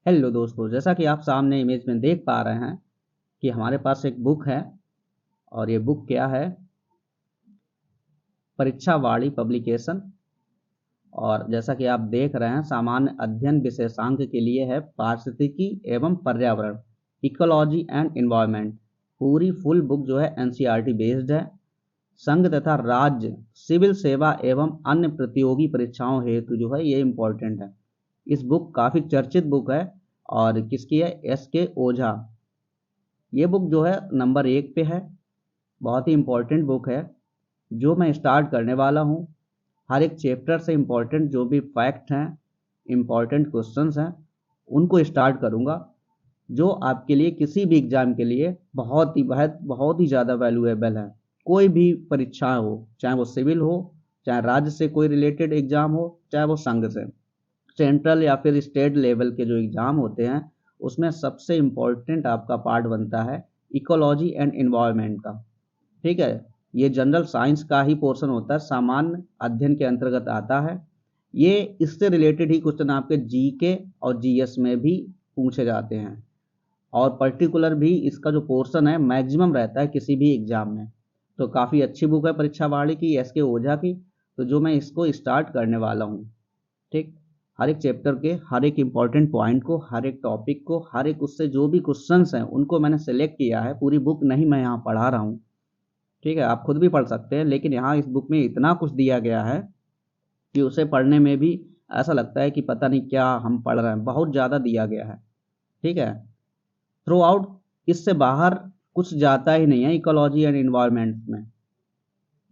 Hello दोस्तों, जैसा कि आप सामने इमेज में देख पा रहे हैं कि हमारे पास एक बुक है। और ये बुक क्या है? परीक्षा वाणी पब्लिकेशन। और जैसा कि आप देख रहे हैं, सामान्य अध्ययन विशेषांक के लिए है पारिस्थितिकी एवं पर्यावरण, इकोलॉजी एंड एनवायरनमेंट। पूरी फुल बुक जो है एनसीईआरटी बेस्ड है। संघ तथा राज्य सिविल सेवा एवं अन्य प्रतियोगी परीक्षाओं हेतु जो है ये इम्पोर्टेंट है। इस बुक काफ़ी चर्चित बुक है। और किसकी है? एस के ओझा। ये बुक जो है नंबर 1 पे है। बहुत ही इम्पोर्टेंट बुक है जो मैं स्टार्ट करने वाला हूँ। हर एक चैप्टर से इम्पोर्टेंट जो भी फैक्ट हैं, इम्पोर्टेंट क्वेश्चंस हैं, उनको स्टार्ट करूँगा, जो आपके लिए किसी भी एग्ज़ाम के लिए बहुत ही ज़्यादा वैल्यूएबल है। कोई भी परीक्षा हो, चाहे वो सिविल हो, चाहे राज्य से कोई रिलेटेड एग्ज़ाम हो, चाहे वो संघ से, सेंट्रल या फिर स्टेट लेवल के जो एग्ज़ाम होते हैं, उसमें सबसे इम्पोर्टेंट आपका पार्ट बनता है इकोलॉजी एंड एनवायरनमेंट का। ठीक है, ये जनरल साइंस का ही पोर्शन होता है, सामान्य अध्ययन के अंतर्गत आता है। ये इससे रिलेटेड ही क्वेश्चन आपके जीके और जीएस में भी पूछे जाते हैं। और पर्टिकुलर भी इसका जो पोर्शन है मैक्सिमम रहता है किसी भी एग्जाम में। तो काफ़ी अच्छी बुक है परीक्षा वाणी की, एस के ओझा की। तो जो मैं इसको स्टार्ट करने वाला हूँ। ठीक, हर एक चैप्टर के हर एक इम्पॉर्टेंट पॉइंट को, हर एक टॉपिक को, हर एक उससे जो भी क्वेश्चंस हैं उनको मैंने सेलेक्ट किया है। पूरी बुक नहीं मैं यहाँ पढ़ा रहा हूँ। ठीक है, आप खुद भी पढ़ सकते हैं, लेकिन यहाँ इस बुक में इतना कुछ दिया गया है कि उसे पढ़ने में भी ऐसा लगता है कि पता नहीं क्या हम पढ़ रहे हैं, बहुत ज़्यादा दिया गया है। ठीक है, थ्रू आउट इससे बाहर कुछ जाता ही नहीं है। इकोलॉजी एंड इन्वायरमेंट में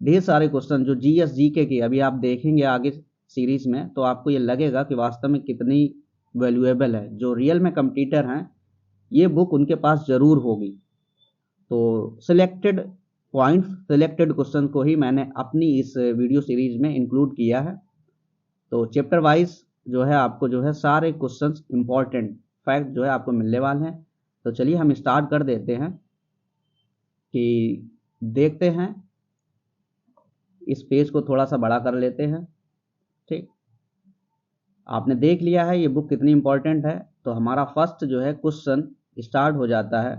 ढेर सारे क्वेश्चन जो जीएस जीके की अभी आप देखेंगे आगे सीरीज में, तो आपको ये लगेगा कि वास्तव में कितनी वैल्यूएबल है। जो रियल में कंपटीटर हैं, ये बुक उनके पास जरूर होगी। तो सिलेक्टेड पॉइंट्स, सिलेक्टेड क्वेश्चन को ही मैंने अपनी इस वीडियो सीरीज में इंक्लूड किया है। तो चैप्टर वाइज जो है आपको जो है सारे क्वेश्चंस इंपॉर्टेंट फैक्ट जो है आपको मिलने वाले हैं। तो चलिए हम स्टार्ट कर देते हैं कि देखते हैं। इस पेज को थोड़ा सा बड़ा कर लेते हैं। ठीक, आपने देख लिया है ये बुक कितनी इंपॉर्टेंट है। तो हमारा फर्स्ट जो है क्वेश्चन स्टार्ट हो जाता है।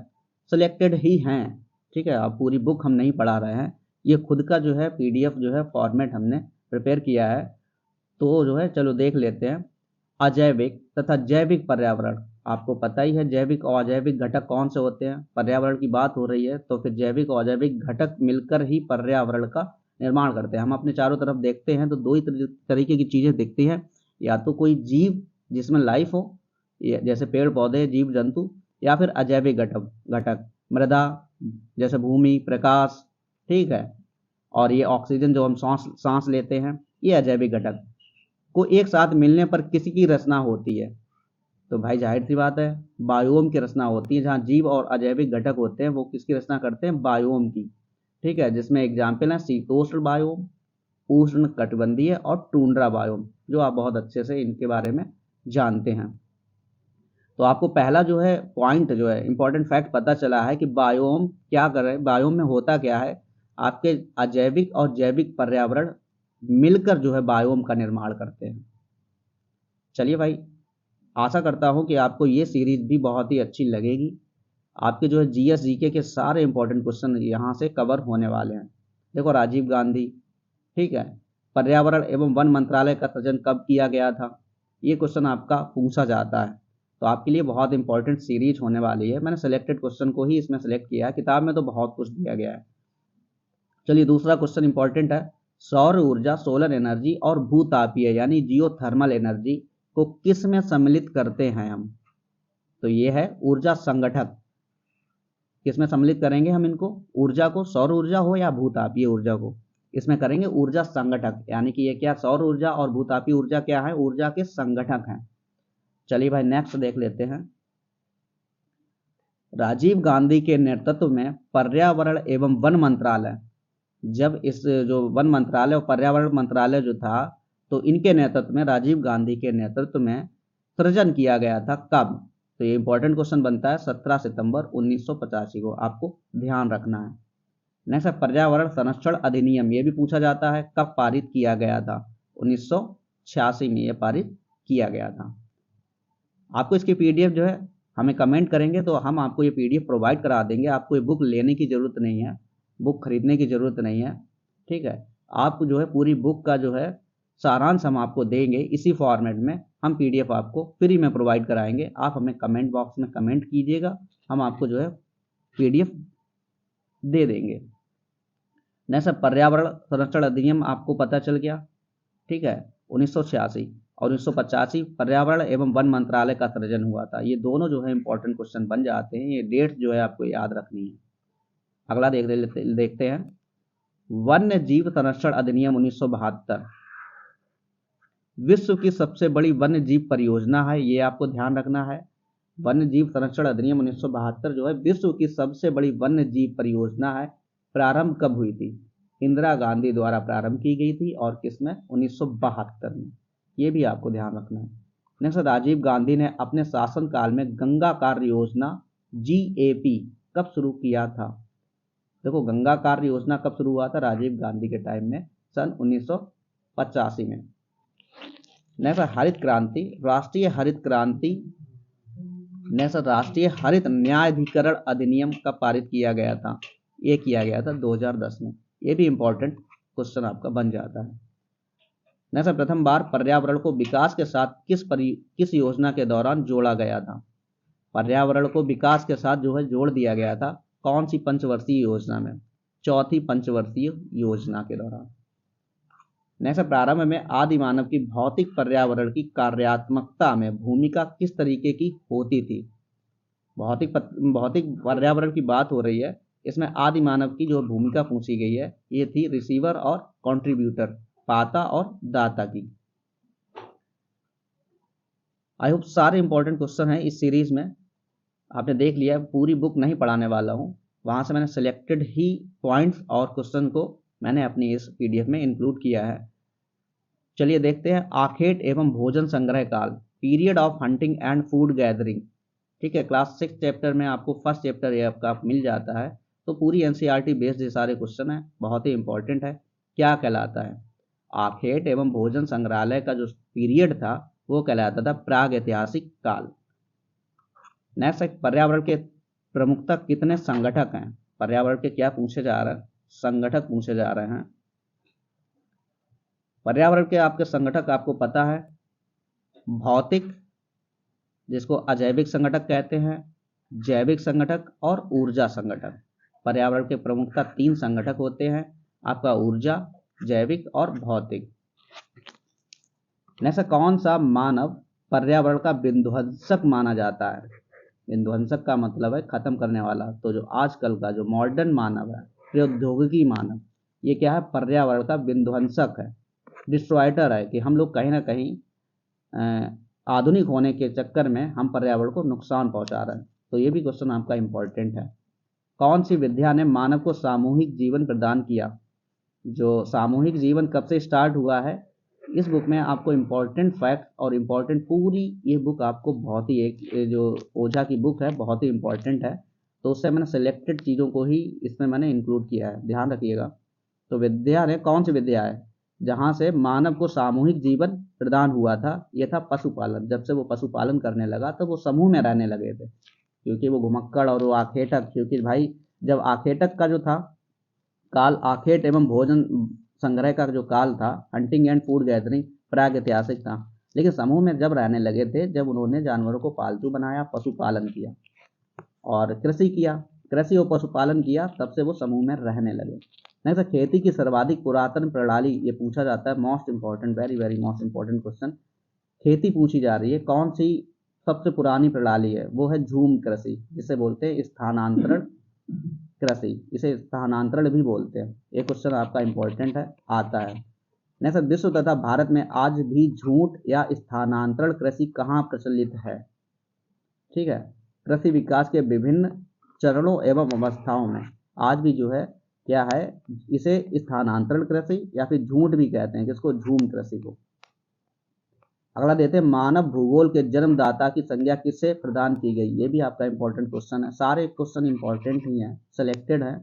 सिलेक्टेड ही हैं, ठीक है, अब पूरी बुक हम नहीं पढ़ा रहे हैं। ये खुद का जो है पीडीएफ जो है फॉर्मेट हमने प्रिपेयर किया है। तो जो है चलो देख लेते हैं। अजैविक तथा जैविक पर्यावरण, आपको पता ही है जैविक और अजैविक घटक कौन से होते हैं। पर्यावरण की बात हो रही है तो फिर जैविक और अजैविक घटक मिलकर ही पर्यावरण का निर्माण करते हैं। हम अपने चारों तरफ देखते हैं तो दो ही तरीके की चीज़ें दिखती हैं। या तो कोई जीव जिसमें लाइफ हो, जैसे पेड़ पौधे, जीव जंतु, या फिर अजैविक घटक घटक मृदा, जैसे भूमि, प्रकाश। ठीक है, और ये ऑक्सीजन जो हम सांस सांस लेते हैं, ये अजैविक घटक को एक साथ मिलने पर किसी की रचना होती है। तो भाई जाहिर सी बात है बायोम की रचना होती है। जहाँ जीव और अजैविक घटक होते हैं वो किसकी रचना करते हैं? बायोम की। ठीक है, जिसमें एग्जाम्पल है शीतोष्ण बायोम, उष्ण कटिबंधीय और टूंड्रा बायोम, जो आप बहुत अच्छे से इनके बारे में जानते हैं। तो आपको पहला जो है पॉइंट जो है इंपॉर्टेंट फैक्ट पता चला है कि बायोम क्या कर रहे हैं। बायोम में होता क्या है, आपके अजैविक और जैविक पर्यावरण मिलकर जो है बायोम का निर्माण करते हैं। चलिए भाई, आशा करता हूं कि आपको ये सीरीज भी बहुत ही अच्छी लगेगी। आपके जो है जीएस जीके के सारे इंपॉर्टेंट क्वेश्चन यहाँ से कवर होने वाले हैं। देखो, राजीव गांधी, ठीक है, पर्यावरण एवं वन मंत्रालय का सृजन कब किया गया था, ये क्वेश्चन आपका पूछा जाता है। तो आपके लिए बहुत इंपॉर्टेंट सीरीज होने वाली है। मैंने सिलेक्टेड क्वेश्चन को ही इसमें सेलेक्ट किया है, किताब में तो बहुत कुछ दिया गया है। चलिए, दूसरा क्वेश्चन इंपॉर्टेंट है। सौर ऊर्जा, सोलर एनर्जी और भूतापीय यानी जियोथर्मल एनर्जी को किस में सम्मिलित करते हैं हम? तो ये है ऊर्जा संगठक। किस में सम्मिलित करेंगे हम इनको? ऊर्जा को, सौर ऊर्जा हो या भूतापीय ऊर्जा को, इसमें करेंगे ऊर्जा संगठक। यानी कि ये क्या, सौर ऊर्जा और भूतापीय ऊर्जा क्या है? ऊर्जा के संगठक हैं। चलिए भाई, नेक्स्ट देख लेते हैं। राजीव गांधी के नेतृत्व में पर्यावरण एवं वन मंत्रालय, जब इस जो वन मंत्रालय और पर्यावरण मंत्रालय जो था, तो इनके नेतृत्व में, राजीव गांधी के नेतृत्व में सृजन किया गया था कब? तो ये इंपॉर्टेंट क्वेश्चन बनता है 17 सितंबर 1985 को, आपको ध्यान रखना है। नेक्स्ट है पर्यावरण संरक्षण अधिनियम, ये भी पूछा जाता है कब पारित किया गया था? 1986 में ये पारित किया गया था। आपको इसकी पीडीएफ जो है हमें कमेंट करेंगे तो हम आपको ये पीडीएफ प्रोवाइड करा देंगे। आपको ये बुक लेने की ज़रूरत नहीं है, बुक खरीदने की ज़रूरत नहीं है, ठीक है। आप जो है पूरी बुक का जो है सारांश हम आपको देंगे, इसी फॉर्मेट में हम पीडीएफ आपको फ्री में प्रोवाइड कराएंगे। आप हमें कमेंट बॉक्स में कमेंट कीजिएगा, हम आपको जो है पीडीएफ दे देंगे। नेक्स्ट पर्यावरण संरक्षण अधिनियम आपको पता चल गया, ठीक है। 1986 और 1985 पर्यावरण एवं वन मंत्रालय का सृजन हुआ था। ये दोनों जो है इंपॉर्टेंट क्वेश्चन बन जाते हैं, ये डेट जो है आपको याद रखनी है। अगला देखते हैं वन्य जीव संरक्षण अधिनियम 1972 विश्व की सबसे बड़ी वन्य जीव परियोजना है, ये आपको ध्यान रखना है। वन्य जीव संरक्षण अधिनियम 1972 जो है विश्व की सबसे बड़ी वन्य जीव परियोजना है। प्रारंभ कब हुई थी? इंदिरा गांधी द्वारा प्रारंभ की गई थी और किसमें? 1972 में। ये भी आपको ध्यान रखना है। नेक्स्ट, राजीव गांधी ने अपने शासनकाल में गंगा कार्य योजना GAP कब शुरू किया था? देखो, गंगा कार्य योजना कब शुरू हुआ था? राजीव गांधी के टाइम में, सन 1985 में। नेक्स्ट, हरित क्रांति, राष्ट्रीय हरित क्रांति, नेक्स्ट राष्ट्रीय हरित न्यायाधिकरण अधिनियम कब पारित किया गया था? ये किया गया था 2010 में। ये भी इंपॉर्टेंट क्वेश्चन आपका बन जाता है। नेक्स्ट, प्रथम बार पर्यावरण को विकास के साथ किस योजना के दौरान जोड़ा गया था? पर्यावरण को विकास के साथ जो है जोड़ दिया गया था, कौन सी पंचवर्षीय योजना में? चौथी पंचवर्षीय योजना के दौरान। नेक्स्ट, प्रारंभ में आदि मानव की भौतिक पर्यावरण की कार्यात्मकता में भूमिका किस तरीके की होती थी? भौतिक पर्यावरण की बात हो रही है, इसमें आदि मानव की जो भूमिका पूछी गई है, ये थी रिसीवर और कंट्रीब्यूटर, पाता और दाता की। आई होप सारे इंपॉर्टेंट क्वेश्चन हैं इस सीरीज में आपने देख लिया। पूरी बुक नहीं पढ़ाने वाला हूं, वहां से मैंने सिलेक्टेड ही पॉइंट्स और क्वेश्चन को मैंने अपनी इस पीडीएफ में इंक्लूड किया है। चलिए देखते हैं आखेट एवं भोजन संग्रह काल, period of hunting and food gathering, ठीक है। क्लास 6 चैप्टर में आपको फर्स्ट चैप्टर ये आपका मिल जाता है। तो पूरी एनसीईआरटी बेस्ड ये सारे क्वेश्चन है, बहुत ही इंपॉर्टेंट है। क्या कहलाता है? आखेट एवं भोजन संग्रहालय का जो पीरियड था वो कहलाता था प्राग ऐतिहासिक काल। नेक्स्ट, पर्यावरण के प्रमुखता कितने संगठक हैं? पर्यावरण के क्या पूछे जा रहे हैं? संगठक पूछे जा रहे हैं। पर्यावरण के आपके संगठक आपको पता है, भौतिक, जिसको अजैविक संगठक कहते हैं, जैविक संगठक और ऊर्जा संगठक। पर्यावरण के प्रमुखता 3 संगठक होते हैं, आपका ऊर्जा, जैविक और भौतिक। नेक्स्ट, कौन सा मानव पर्यावरण का विध्वंसक माना जाता है? विध्वंसक का मतलब है खत्म करने वाला। तो जो आजकल का जो मॉडर्न मानव है, प्रौद्योगिकी मानव, ये क्या है? पर्यावरण का विध्वंसक है, डिस्ट्रॉयटर है, कि हम लोग कहीं ना कहीं आधुनिक होने के चक्कर में हम पर्यावरण को नुकसान पहुंचा रहे हैं। तो ये भी क्वेश्चन आपका इंपॉर्टेंट है। कौन सी विद्या ने मानव को सामूहिक जीवन प्रदान किया? जो सामूहिक जीवन कब से स्टार्ट हुआ है, इस बुक में आपको इम्पोर्टेंट फैक्ट और इम्पोर्टेंट पूरी ये बुक आपको बहुत ही, एक जो ओझा की बुक है बहुत ही इम्पोर्टेंट है, तो उससे मैंने सेलेक्टेड चीज़ों को ही इसमें मैंने इंक्लूड किया है, ध्यान रखिएगा। तो विद्या ने, कौन सी विद्या है जहाँ से मानव को सामूहिक जीवन प्रदान हुआ था? ये था पशुपालन। जब से वो पशुपालन करने लगा तो वो समूह में रहने लगे थे, क्योंकि वो घुमक्कड़ और वो आखेटक, क्योंकि भाई जब आखेटक का जो था काल, आखेट एवं भोजन संग्रह का जो काल था, हंटिंग एंड फूड गैदरिंग, प्राग ऐतिहासिक था। लेकिन समूह में जब रहने लगे थे, जब उन्होंने जानवरों को पालतू बनाया, पशुपालन किया और कृषि किया, कृषि और पशुपालन किया, तब से वो समूह में रहने लगे। नेक्स्ट, खेती की सर्वाधिक पुरातन प्रणाली, ये पूछा जाता है, most important, very very most important question. खेती पूछी जा रही है, कौन सी सबसे पुरानी प्रणाली है? वो है झूम कृषि, जिसे बोलते हैं स्थानांतरण कृषि, इसे स्थानांतरण भी बोलते हैं। ये क्वेश्चन आपका इंपॉर्टेंट है, आता है। नेक्स्ट, विश्व तथा भारत में आज भी झूठ या स्थानांतरण कृषि कहाँ प्रचलित है? ठीक है, कृषि विकास के विभिन्न चरणों एवं अवस्थाओं में आज भी जो है क्या है, इसे स्थानांतरण कृषि या फिर झूठ भी कहते हैं, जिसको झूम कृषि को। अगला देते हैं, मानव भूगोल के जन्मदाता की संज्ञा किससे प्रदान की गई? ये भी आपका इंपॉर्टेंट क्वेश्चन है, सारे क्वेश्चन इंपॉर्टेंट ही हैं, सिलेक्टेड हैं।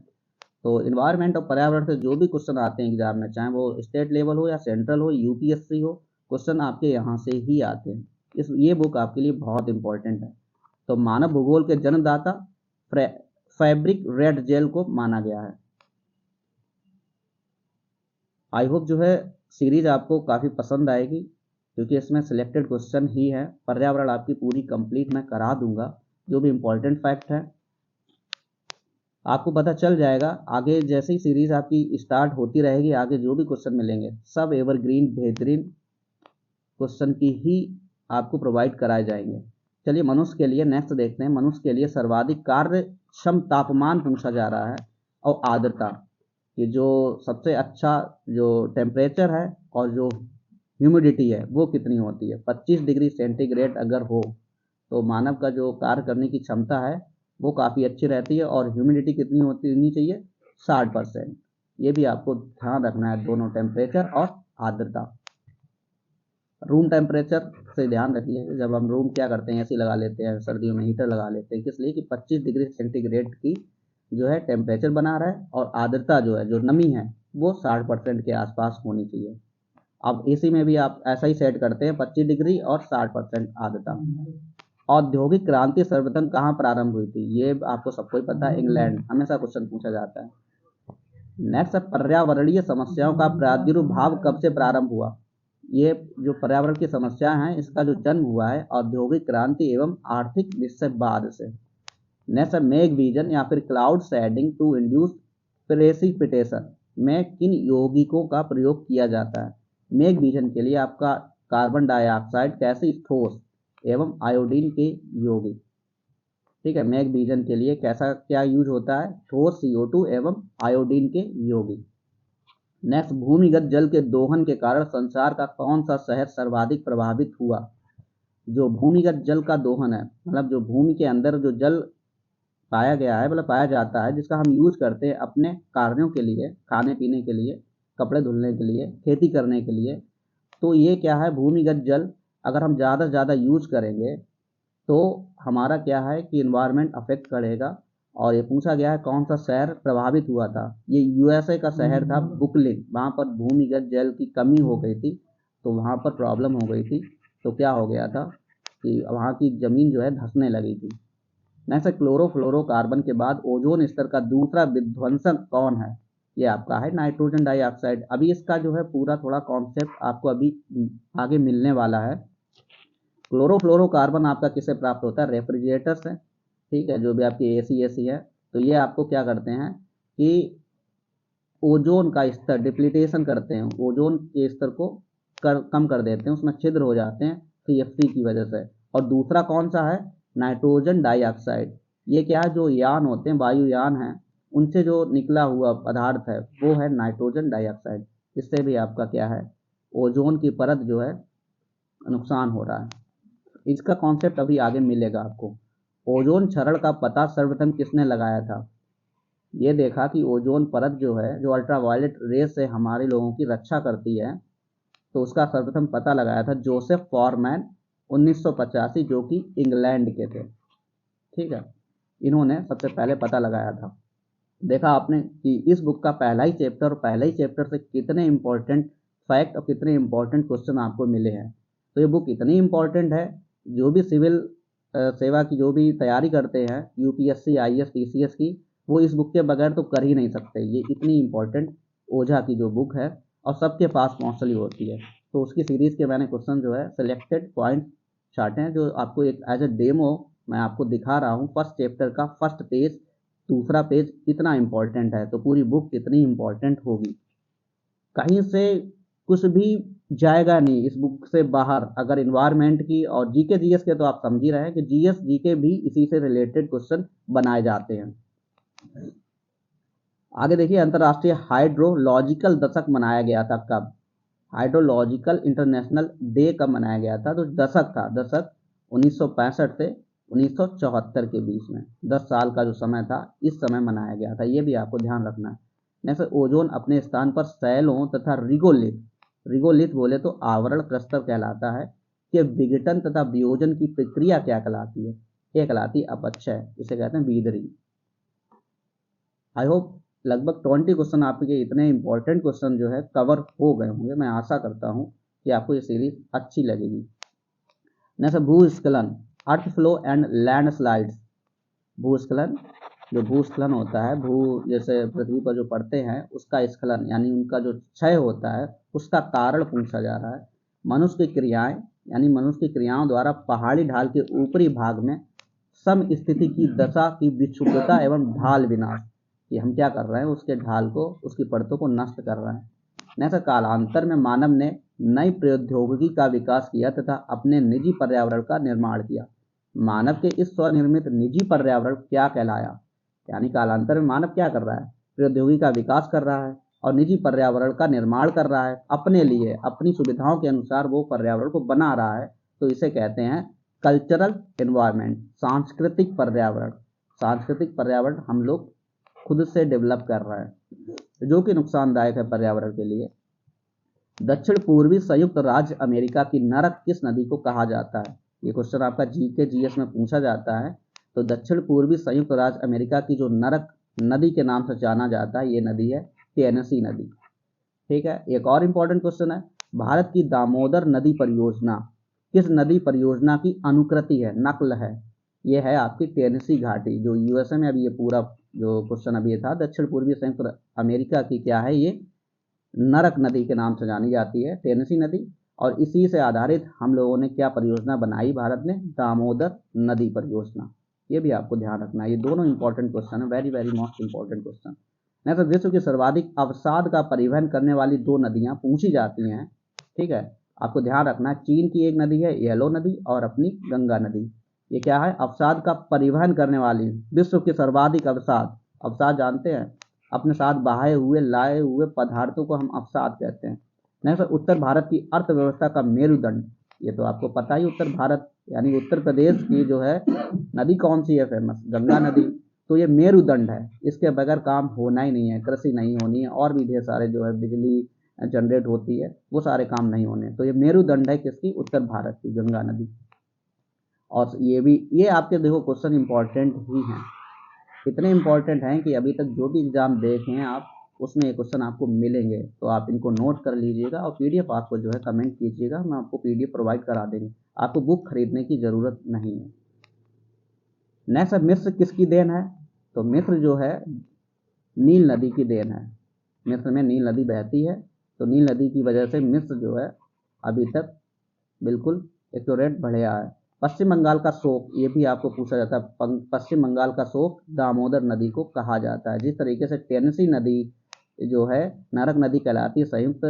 तो इन्वायरमेंट और पर्यावरण से जो भी क्वेश्चन आते हैं एग्जाम में, चाहे वो स्टेट लेवल हो या सेंट्रल हो, यूपीएससी हो, क्वेश्चन आपके यहाँ से ही आते हैं। ये बुक आपके लिए बहुत इंपॉर्टेंट है। तो मानव भूगोल के जन्मदाता फैब्रिक रेड जेल को माना गया है। आई होप जो है सीरीज आपको काफ़ी पसंद आएगी, क्योंकि इसमें सिलेक्टेड क्वेश्चन ही है। पर्यावरण आपकी पूरी कंप्लीट मैं करा दूंगा, जो भी इंपॉर्टेंट फैक्ट है आपको पता चल जाएगा। आगे जैसे ही सीरीज आपकी स्टार्ट होती रहेगी, आगे जो भी क्वेश्चन मिलेंगे सब एवरग्रीन बेहतरीन क्वेश्चन की ही आपको प्रोवाइड कराए जाएंगे। चलिए मनुष्य के लिए नेक्स्ट देखते हैं। मनुष्य के लिए सर्वाधिक कार्यक्षम तापमान पूछा जा रहा है और आर्द्रता, कि जो सबसे अच्छा जो टेम्परेचर है और जो ह्यूमिडिटी है वो कितनी होती है। 25 डिग्री सेंटीग्रेड अगर हो तो मानव का जो कार्य करने की क्षमता है वो काफ़ी अच्छी रहती है, और ह्यूमिडिटी कितनी होनी चाहिए, 60%। ये भी आपको ध्यान रखना है, दोनों टेम्परेचर और आर्द्रता। रूम टेम्परेचर से ध्यान रखिए, जब हम रूम क्या करते हैं, एसी लगा लेते हैं, सर्दियों में हीटर लगा लेते हैं, किस लिए कि 25 डिग्री सेंटीग्रेड की जो है टेम्परेचर बना रहा है, और आर्द्रता जो है, जो नमी है, वो 60% के आसपास होनी चाहिए। अब एसी में भी आप ऐसा ही सेट करते हैं, 25 डिग्री और 60% आर्द्रता। औद्योगिक क्रांति सर्वप्रथम कहाँ प्रारंभ हुई थी, ये आपको सबको ही पता है, इंग्लैंड। हमेशा क्वेश्चन पूछा जाता है। नेक्स्ट, पर्यावरणीय समस्याओं का प्रादुर्भाव कब से प्रारंभ हुआ। ये जो पर्यावरण की समस्या है, इसका जो जन्म हुआ है औद्योगिक क्रांति एवं आर्थिक विस्फोट से। नेक्स्ट, मेघ विजन या फिर cloud seeding to induce precipitation में किन यौगिकों का प्रयोग किया जाता है। मेघ विजन के लिए आपका कार्बन डाइऑक्साइड, गैसीय ठोस एवं आयोडीन के यौगिक। ठीक है, मेघ विजन के लिए कैसा क्या यूज होता है, ठोस CO2 एवं आयोडीन के यौगिक। नेक्स्ट, भूमिगत जल के दोहन के कारण संसार का कौन सा शहर सर्वाधिक प्रभावित हुआ। जो भूमिगत जल का दोहन है, मतलब जो भूमि के अंदर जो जल पाया गया है, मतलब पाया जाता है, जिसका हम यूज करते हैं अपने कार्यों के लिए, खाने पीने के लिए, कपड़े धुलने के लिए, खेती करने के लिए, तो ये क्या है, भूमिगत जल अगर हम ज़्यादा से ज़्यादा यूज करेंगे तो हमारा क्या है कि इन्वायरमेंट अफेक्ट करेगा। और ये पूछा गया है कौन सा शहर प्रभावित हुआ था, ये USA का शहर था बुकलिन। वहाँ पर भूमिगत जल की कमी हो गई थी, तो वहाँ पर प्रॉब्लम हो गई थी, तो क्या हो गया था कि वहाँ की ज़मीन जो है धंसने लगी थी। नेक्स्ट, क्लोरोफ्लोरोकार्बन के बाद ओजोन स्तर का दूसरा विध्वंसक कौन है, ये आपका है नाइट्रोजन डाइऑक्साइड। अभी इसका जो है पूरा थोड़ा कॉन्सेप्ट आपको अभी आगे मिलने वाला है। क्लोरोफ्लोरोकार्बन आपका किससे प्राप्त होता है, रेफ्रिजरेटर से। ठीक है, जो भी आपकी AC है, तो ये आपको क्या करते हैं कि ओजोन का स्तर डिप्लीटेशन करते हैं, ओजोन के स्तर को कम कर देते हैं, उसमें छिद्र हो जाते हैं CFC की वजह से। और दूसरा कौन सा है, नाइट्रोजन डाइऑक्साइड। ये क्या है, जो यान होते हैं, वायुयान हैं, उनसे जो निकला हुआ पदार्थ है वो है नाइट्रोजन डाइऑक्साइड। इससे भी आपका क्या है, ओजोन की परत जो है नुकसान हो रहा है। इसका कॉन्सेप्ट अभी आगे मिलेगा आपको। ओजोन क्षरण का पता सर्वप्रथम किसने लगाया था। ये देखा कि ओजोन परत जो है, जो अल्ट्रावायलेट रेस से हमारे लोगों की रक्षा करती है, तो उसका सर्वप्रथम पता लगाया था जोसेफ फॉरमैन 1985, जो कि इंग्लैंड के थे। ठीक है, इन्होंने सबसे पहले पता लगाया था। देखा आपने कि इस बुक का पहला ही चैप्टर और पहले ही चैप्टर से कितने इंपॉर्टेंट फैक्ट और कितने इंपॉर्टेंट क्वेश्चन आपको मिले हैं। तो ये बुक इतनी इंपॉर्टेंट है, जो भी सिविल सेवा की जो भी तैयारी करते हैं, UPSC IAS PCS की, वो इस बुक के बगैर तो कर ही नहीं सकते। ये इतनी इंपॉर्टेंट ओझा की जो बुक है और सबके पास मोस्टली होती है। तो उसकी सीरीज़ के मैंने क्वेश्चन जो है सिलेक्टेड पॉइंट छाटे हैं, जो आपको एक एज ए डेमो मैं आपको दिखा रहा हूँ। फर्स्ट चैप्टर का फर्स्ट पेज, दूसरा पेज कितना इंपॉर्टेंट है, तो पूरी बुक कितनी इंपॉर्टेंट होगी। कहीं से कुछ भी जाएगा नहीं इस बुक से बाहर। अगर इन्वायरमेंट की और GK GS के तो आप समझ ही रहे हैं कि GS GK भी इसी से रिलेटेड क्वेश्चन बनाए जाते हैं। आगे देखिए, अंतर्राष्ट्रीय हाइड्रोलॉजिकल दशक मनाया गया था कब। हाइड्रोलॉजिकल इंटरनेशनल डे कब मनाया गया था, तो दशक था, दशक 1965 से 1974 के बीच में, 10 साल का जो समय था, इस समय मनाया गया था। ये भी आपको ध्यान रखना है। जैसे ओजोन अपने स्थान पर शैलों तथा रिगोलिथ, रिगोलिथ बोले तो आवरण क्रस्टर कहलाता है, कि विघटन तथा वियोजन की प्रक्रिया क्या कहलाती है, ये कहलाती है अपक्षय, इसे कहते हैं वीदरिंग। आई होप लगभग 20 क्वेश्चन आपके इतने इंपॉर्टेंट क्वेश्चन जो है कवर हो गए होंगे। मैं आशा करता हूँ कि आपको ये सीरीज अच्छी लगेगी। नेक्स्ट भूस्खलन, अर्थ फ्लो एंड लैंडस्लाइड्स। भूस्खलन, जो भूस्खलन होता है, जैसे पृथ्वी पर जो पड़ते हैं उसका स्खलन यानी उनका जो क्षय होता है उसका कारण पूछा जा रहा है। मनुष्य की क्रियाएं, यानी मनुष्य की क्रियाओं द्वारा पहाड़ी ढाल के ऊपरी भाग में सम स्थिति की दशा की विक्षुब्धता एवं ढाल विनाश, कि हम क्या कर रहे हैं, उसके ढाल को, उसकी परतों को नष्ट कर रहे हैं। नेक्स्ट, कालांतर में मानव ने नई प्रौद्योगिकी का विकास किया तथा अपने निजी पर्यावरण का निर्माण किया। मानव के इस स्वनिर्मित निजी पर्यावरण क्या कहलाया, यानी कालांतर में मानव क्या कर रहा है, प्रौद्योगिकी का विकास कर रहा है और निजी पर्यावरण का निर्माण कर रहा है, अपने लिए अपनी सुविधाओं के अनुसार वो पर्यावरण को बना रहा है, तो इसे कहते हैं कल्चरल एनवायरनमेंट, सांस्कृतिक पर्यावरण। सांस्कृतिक पर्यावरण हम लोग खुद से डेवलप कर रहे हैं जो कि नुकसानदायक है पर्यावरण के लिए। दक्षिण पूर्वी संयुक्त राज्य अमेरिका की नरक किस नदी को कहा जाता है, ये क्वेश्चन आपका जीके जीएस में पूछा जाता है। तो दक्षिण पूर्वी संयुक्त राज्य अमेरिका की जो नरक नदी के नाम से जाना जाता है, ये नदी है टेनेसी नदी। ठीक है, एक और इंपॉर्टेंट क्वेश्चन है, भारत की दामोदर नदी परियोजना किस नदी परियोजना की अनुकृति है, नकल है, ये है आपकी टेनेसी घाटी, जो यूएसए में अभी ये पूरा जो क्वेश्चन अभी था, दक्षिण पूर्वी संयुक्त अमेरिका की क्या है, ये नरक नदी के नाम से जानी जाती है, टेनेसी नदी। और इसी से आधारित हम लोगों ने क्या परियोजना बनाई भारत ने, दामोदर नदी परियोजना। ये भी आपको ध्यान रखना है, ये दोनों इंपॉर्टेंट क्वेश्चन है, very very most important question. Next, विश्व की सर्वाधिक अवसाद का परिवहन करने वाली दो नदियां पूछी जाती हैं। ठीक है, आपको ध्यान रखना है, चीन की एक नदी है येलो नदी और अपनी गंगा नदी। ये क्या है, अवसाद का परिवहन करने वाली, विश्व की सर्वाधिक अवसाद। अवसाद जानते हैं, अपने साथ बहाए हुए लाए हुए पदार्थों को हम अवसाद कहते हैं। नेक्स्ट, उत्तर भारत की अर्थव्यवस्था का मेरुदंड, ये तो आपको पता ही, उत्तर भारत यानी उत्तर प्रदेश की जो है नदी कौन सी है फेमस, गंगा नदी। तो ये मेरुदंड है, इसके बगैर काम होना ही नहीं है, कृषि नहीं होनी है, और भी ढेर सारे जो है बिजली जनरेट होती है, वो सारे काम नहीं होने। तो ये मेरुदंड है किसकी, उत्तर भारत की गंगा नदी। और ये भी, ये आपके देखो क्वेश्चन इंपॉर्टेंट ही हैं, इतने इंपॉर्टेंट हैं कि अभी तक जो भी एग्जाम देखें आप, उसमें ये क्वेश्चन आपको मिलेंगे, तो आप इनको नोट कर लीजिएगा और पीडीएफ आपको जो है कमेंट कीजिएगा, मैं आपको पीडीएफ प्रोवाइड करा देंगे, आपको बुक खरीदने की ज़रूरत नहीं है। नेक्स्ट, मिस्र किसकी देन है, तो मिस्र जो है नील नदी की देन है। मिस्र में नील नदी बहती है, तो नील नदी की वजह से मिस्र जो है अभी तक बिल्कुल एक्यूरेट बढ़िया है। पश्चिम बंगाल का शोक, ये भी आपको पूछा जाता है, पश्चिम बंगाल का शोक दामोदर नदी को कहा जाता है। जिस तरीके से टेनेसी नदी जो है नरक नदी कहलाती है संयुक्त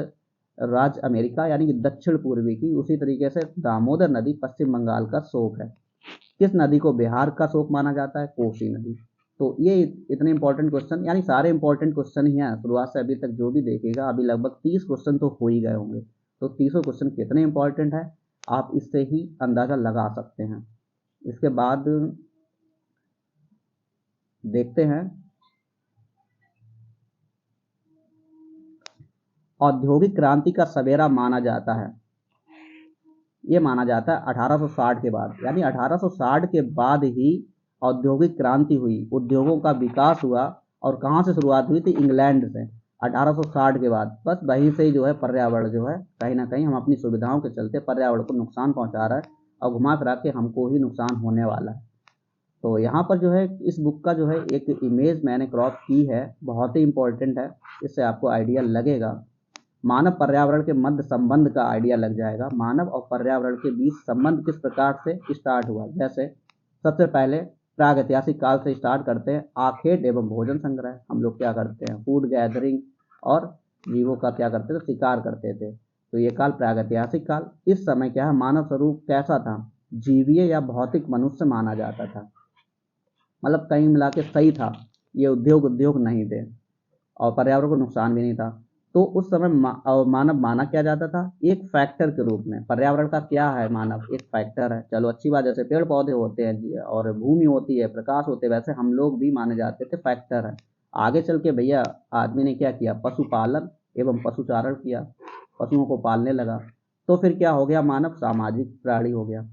राज्य अमेरिका यानी कि दक्षिण पूर्वी की, उसी तरीके से दामोदर नदी पश्चिम बंगाल का शोक है। किस नदी को बिहार का शोक माना जाता है, कोसी नदी। तो ये इतने इंपॉर्टेंट क्वेश्चन, यानी सारे इंपॉर्टेंट क्वेश्चन ही हैं शुरुआत से अभी तक, जो भी देखेगा अभी लगभग 30 क्वेश्चन तो हो ही गए होंगे। तो 30 क्वेश्चन कितने इंपॉर्टेंट है आप इससे ही अंदाजा लगा सकते हैं। इसके बाद देखते हैं, औद्योगिक क्रांति का सवेरा माना जाता है, ये माना जाता है 1860 के बाद, यानी 1860 के बाद ही औद्योगिक क्रांति हुई, उद्योगों का विकास हुआ। और कहाँ से शुरुआत हुई थी, इंग्लैंड से 1860 के बाद। बस वहीं से ही जो है पर्यावरण जो है कहीं ना कहीं हम अपनी सुविधाओं के चलते पर्यावरण को नुकसान पहुंचा रहा है और घुमा फिरा के हमको ही नुकसान होने वाला है। तो यहाँ पर जो है इस बुक का जो है एक इमेज मैंने क्रॉप की है, बहुत ही इंपॉर्टेंट है, इससे आपको आइडिया लगेगा, मानव पर्यावरण के मध्य संबंध का आइडिया लग जाएगा। मानव और पर्यावरण के बीच संबंध किस प्रकार से स्टार्ट हुआ, जैसे सबसे पहले प्रागैतिहासिक काल से स्टार्ट करते हैं, आखेट एवं भोजन संग्रह, हम लोग क्या करते हैं, फूड गैदरिंग और जीवों का क्या करते थे, शिकार करते थे। तो ये काल प्रागैतिहासिक काल। इस समय क्या है, मानव स्वरूप कैसा था, जीवीय या भौतिक मनुष्य माना जाता था, मतलब कहीं मिला के सही था, ये उद्योग नहीं थे और पर्यावरण को नुकसान भी नहीं था। तो उस समय मानव माना क्या जाता था, एक फैक्टर के रूप में। पर्यावरण का क्या है, मानव एक फैक्टर है, चलो अच्छी बात, जैसे पेड़ पौधे होते हैं और भूमि होती है, प्रकाश होते हैं, वैसे हम लोग भी माने जाते थे फैक्टर है। आगे चल के भैया आदमी ने क्या किया, पशुपालन एवं पशुचारण किया, पशुओं को पालने लगा, तो फिर क्या हो गया, मानव सामाजिक प्राणी हो गया।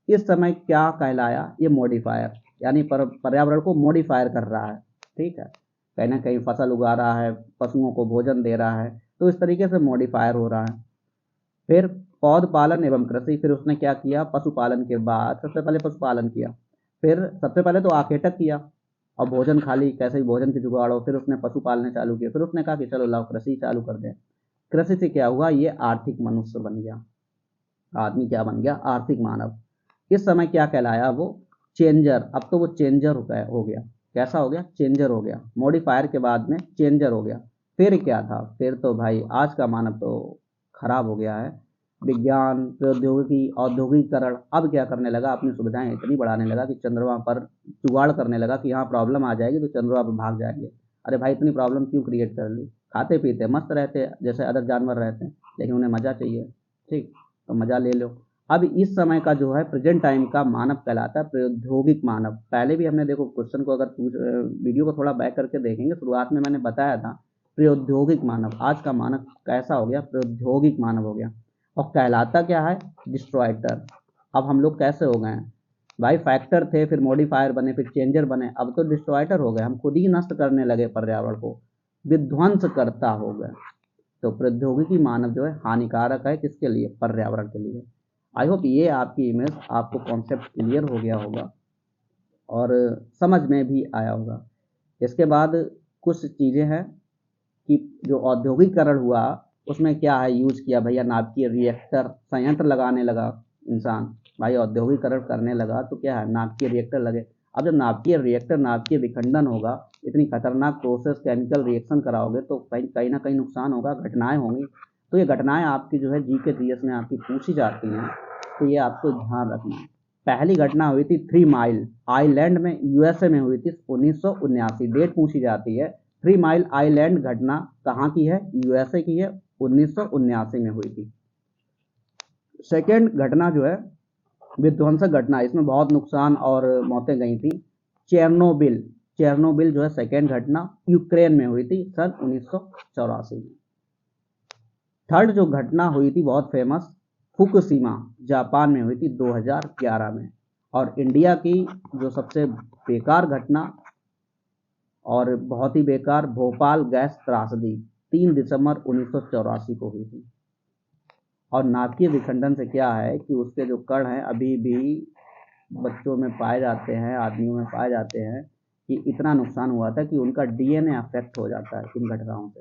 इस समय क्या कहलाया, ये मॉडिफायर, यानी पर्यावरण को मॉडिफायर कर रहा है। ठीक है, कहीं ना कहीं फसल उगा रहा है, पशुओं को भोजन दे रहा है, तो इस तरीके से मॉडिफायर हो रहा है। फिर पौध पालन एवं कृषि, फिर उसने क्या किया, पशुपालन के बाद सबसे पहले पशुपालन किया, फिर सबसे पहले तो आखेटक किया और भोजन खाली कैसे भी भोजन की जुगाड़ हो, फिर उसने पशु पालने चालू किया, फिर उसने कहा कि चलो लाओ कृषि चालू कर दें। कृषि से क्या हुआ, ये आर्थिक मनुष्य बन गया, आदमी क्या बन गया, आर्थिक मानव। इस समय क्या कहलाया वो, चेंजर। अब तो वो चेंजर हो गया, कैसा हो गया, चेंजर हो गया, मॉडिफायर के बाद में चेंजर हो गया। फिर क्या था, फिर तो भाई आज का मानव तो खराब हो गया है। विज्ञान, प्रौद्योगिकी, औद्योगिकरण, अब क्या करने लगा, अपनी सुविधाएं इतनी बढ़ाने लगा कि चंद्रमा पर जुगाड़ करने लगा कि यहाँ प्रॉब्लम आ जाएगी तो चंद्रमा पर भाग जाएंगे। अरे भाई इतनी प्रॉब्लम क्यों क्रिएट कर ली, खाते पीते मस्त रहते जैसे अदर जानवर रहते हैं, लेकिन उन्हें मजा चाहिए, ठीक, तो मजा ले लो। अब इस समय का जो है प्रेजेंट टाइम का मानव कहलाता है प्रौद्योगिक मानव। पहले भी हमने देखो क्वेश्चन को अगर वीडियो को थोड़ा बैक करके देखेंगे, शुरुआत में मैंने बताया था प्रौद्योगिक मानव। आज का मानव कैसा हो गया, प्रौद्योगिक मानव हो गया। और कहलाता क्या है, डिस्ट्रॉयटर। अब हम लोग कैसे हो गए हैं भाई, फैक्टर थे, फिर मॉडिफायर बने, फिर चेंजर बने, अब तो डिस्ट्रॉयटर हो गए, हम खुद ही नष्ट करने लगे पर्यावरण को, विध्वंस करता हो गए। तो प्रौद्योगिकी मानव जो है हानिकारक है, किसके लिए, पर्यावरण के लिए। आई होप ये आपकी इमेज, आपको कॉन्सेप्ट क्लियर हो गया होगा और समझ में भी आया होगा। इसके बाद कुछ चीज़ें हैं कि जो औद्योगिकरण हुआ उसमें क्या है, यूज किया भैया नाभिकीय रिएक्टर, संयंत्र लगाने लगा इंसान। भाई औद्योगिकरण करने लगा तो क्या है, नाभिकीय रिएक्टर लगे। अब जब नाभिकीय रिएक्टर, नाभिकीय विखंडन होगा, इतनी खतरनाक प्रोसेस, केमिकल रिएक्शन कराओगे तो कहीं ना कहीं नुकसान होगा, घटनाएं होंगी। तो ये घटनाएं आपकी जो है जीके जीएस में आपकी पूछी जाती हैं, तो ये आपको ध्यान रखना है। पहली घटना हुई थी 3 माइल आइलैंड में, यूएसए में हुई थी 1979, डेट पूछी जाती है। 3 माइल आइलैंड घटना कहाँ की है, यूएसए की है, 1979 में हुई थी। सेकेंड घटना जो है विध्वंसक घटना, इसमें बहुत नुकसान और मौतें गई थी, चेरनोबिल। चेरनोबिल जो है सेकेंड घटना यूक्रेन में हुई थी सन 1984 में। थर्ड जो घटना हुई थी बहुत फेमस, फुकुशिमा, जापान में हुई थी 2011 में। और इंडिया की जो सबसे बेकार घटना और बहुत ही बेकार, भोपाल गैस त्रासदी 3 दिसंबर 1984 को हुई थी। और नाभिकीय विखंडन से क्या है कि उसके जो कण हैं अभी भी बच्चों में पाए जाते हैं, आदमियों में पाए जाते हैं, कि इतना नुकसान हुआ था कि उनका डीएनए अफेक्ट हो जाता है इन घटनाओं से,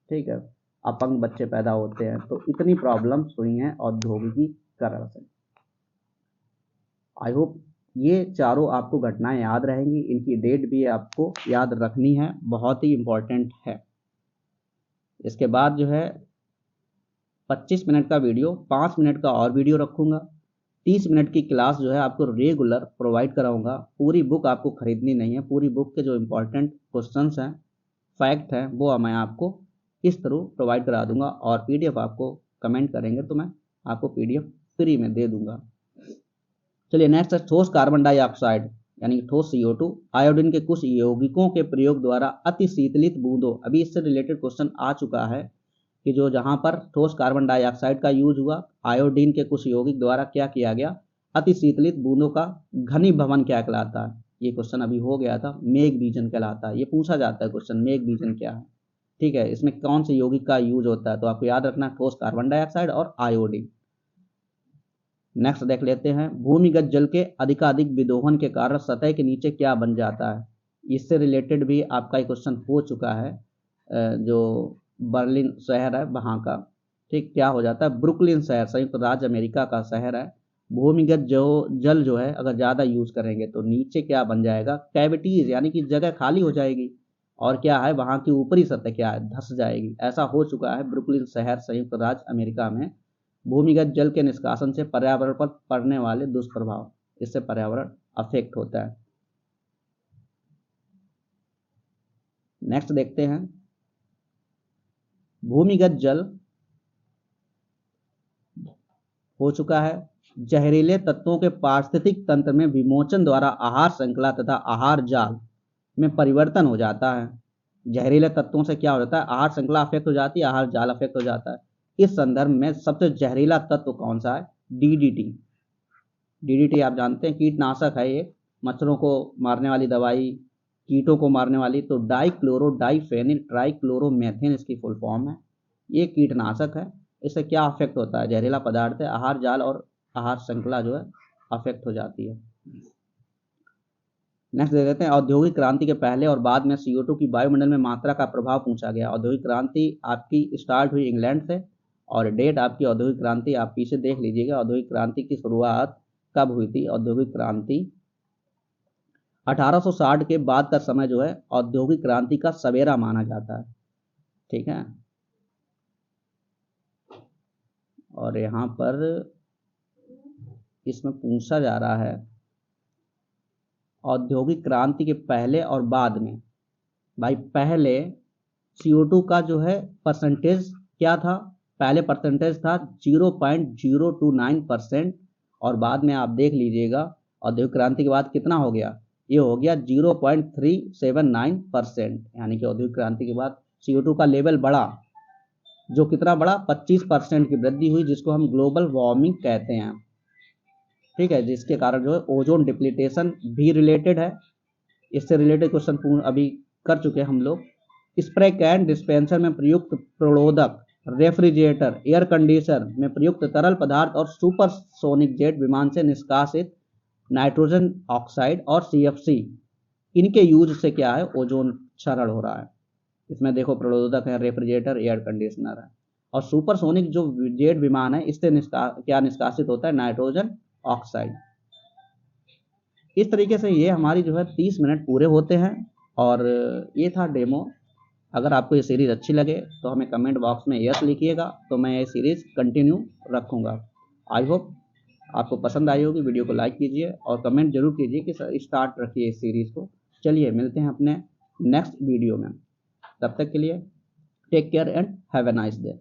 ठीक है, अपंग बच्चे पैदा होते हैं। तो इतनी प्रॉब्लम्स हुई हैं औद्योगिकीकरण से। आई होप ये चारों आपको घटनाएं याद रहेंगी, इनकी डेट भी आपको याद रखनी है, बहुत ही इम्पोर्टेंट है। इसके बाद जो है 25 मिनट का वीडियो, 5 मिनट का और वीडियो रखूंगा, 30 मिनट की क्लास जो है आपको रेगुलर प्रोवाइड कराऊंगा। पूरी बुक आपको खरीदनी नहीं है, पूरी बुक के जो इम्पोर्टेंट क्वेश्चंस हैं, फैक्ट हैं, वो मैं आपको इस थ्रू प्रोवाइड करा दूंगा। और पीडीएफ आपको कमेंट करेंगे तो मैं आपको पीडीएफ फ्री में दे दूंगा। चलिए नेक्स्ट है ठोस कार्बन डाइऑक्साइड यानी ठोस CO2। आयोडीन के कुछ यौगिकों के प्रयोग द्वारा अति शीतलित बूंदों, अभी इससे रिलेटेड क्वेश्चन आ चुका है कि जो जहां पर ठोस कार्बन डाइऑक्साइड का यूज हुआ, आयोडीन के कुछ यौगिक द्वारा क्या किया गया, अति शीतलित बूंदों का घनीभवन क्या कहलाता है। ये क्वेश्चन अभी हो गया था, मेघ बीजन कहलाता है। ये पूछा जाता है क्वेश्चन, मेघ बीजन क्या है, ठीक है, इसमें कौन से यौगिक का यूज होता है, तो आपको याद रखना ठोस कार्बन डाइऑक्साइड और आयोडीन। नेक्स्ट देख लेते हैं, भूमिगत जल के अधिकाधिक विदोहन के कारण सतह के नीचे क्या बन जाता है। इससे रिलेटेड भी आपका एक क्वेश्चन हो चुका है, जो बर्लिन शहर है वहाँ का, ठीक, क्या हो जाता है, ब्रुकलिन शहर संयुक्त राज्य अमेरिका का शहर है। भूमिगत जो जल जो है अगर ज़्यादा यूज करेंगे तो नीचे क्या बन जाएगा, कैविटीज, यानी कि जगह खाली हो जाएगी, और क्या है वहाँ की ऊपरी सतह क्या है, धंस जाएगी। ऐसा हो चुका है ब्रुकलिन शहर संयुक्त राज्य अमेरिका में। भूमिगत जल के निष्कासन से पर्यावरण पर पड़ने वाले दुष्प्रभाव, इससे पर्यावरण अफेक्ट होता है। नेक्स्ट देखते हैं, भूमिगत जल हो चुका है, जहरीले तत्वों के पारिस्थितिक तंत्र में विमोचन द्वारा आहार श्रृंखला तथा आहार जाल में परिवर्तन हो जाता है। जहरीले तत्वों से क्या हो जाता है, आहार श्रृंखला अफेक्ट हो जाती है, आहार जाल अफेक्ट हो जाता है। इस संदर्भ में सबसे जहरीला तत्व कौन सा है, DDT। DDT आप जानते हैं कीटनाशक है, ये मच्छरों को मारने वाली दवाई, कीटों को मारने वाली। तो डाइक्लोरो डाइफेनिल ट्राइक्लोरोमेथेन इसकी फुल फॉर्म है, ये कीटनाशक है। इससे क्या अफेक्ट होता है, जहरीला पदार्थ है, आहार जाल और आहार श्रृंखला जो है अफेक्ट हो जाती है। नेक्स्ट दे देते हैं, औद्योगिक क्रांति के पहले और बाद में CO2 की वायुमंडल में मात्रा का प्रभाव पूछा गया। औद्योगिक क्रांति आपकी स्टार्ट हुई इंग्लैंड से, और डेट आपकी औद्योगिक क्रांति आप पीछे देख लीजिएगा। औद्योगिक क्रांति की शुरुआत कब हुई थी? औद्योगिक क्रांति 1860 के बाद का समय जो है औद्योगिक क्रांति का सवेरा माना जाता है। ठीक है, और यहाँ पर इसमें पूछा जा रहा है औद्योगिक क्रांति के पहले और बाद में। भाई पहले CO2 का जो है परसेंटेज क्या था? पहले परसेंटेज था 0.029%, और बाद में आप देख लीजिएगा औद्योगिक क्रांति के बाद कितना हो गया? ये हो गया 0.379%। यानी कि औद्योगिक क्रांति के बाद CO2 का लेवल बढ़ा, जो कितना बढ़ा? 25% की वृद्धि हुई, जिसको हम ग्लोबल वार्मिंग कहते हैं। ठीक है, जिसके कारण जो है ओजोन डिप्लीटेशन भी रिलेटेड है। इससे रिलेटेड क्वेश्चन अभी कर चुके हैं हम लोग। स्प्रे कैन डिस्पेंसर में प्रयुक्त प्रणोदक, रेफ्रिजरेटर, एयर कंडीशनर में प्रयुक्त तरल पदार्थ और सुपरसोनिक जेट विमान से निष्कासित नाइट्रोजन ऑक्साइड और CFC, इनके यूज से क्या है? ओजोन क्षरण हो रहा है। इसमें देखो प्रणोदक है, रेफ्रिजरेटर, एयर कंडीशनर है, और सुपरसोनिक जो जेट विमान है इससे क्या निष्कासित होता है? Nitrogen oxide. इस तरीके से ये हमारी जो है 30 मिनट पूरे होते हैं, और ये था डेमो। अगर आपको ये सीरीज़ अच्छी लगे तो हमें कमेंट बॉक्स में यस लिखिएगा, तो मैं ये सीरीज़ कंटिन्यू रखूँगा। आई होप आपको पसंद आई होगी। वीडियो को लाइक कीजिए और कमेंट जरूर कीजिए कि स्टार्ट रखिए इस सीरीज़ को। चलिए मिलते हैं अपने नेक्स्ट वीडियो में, तब तक के लिए take care and have a nice day.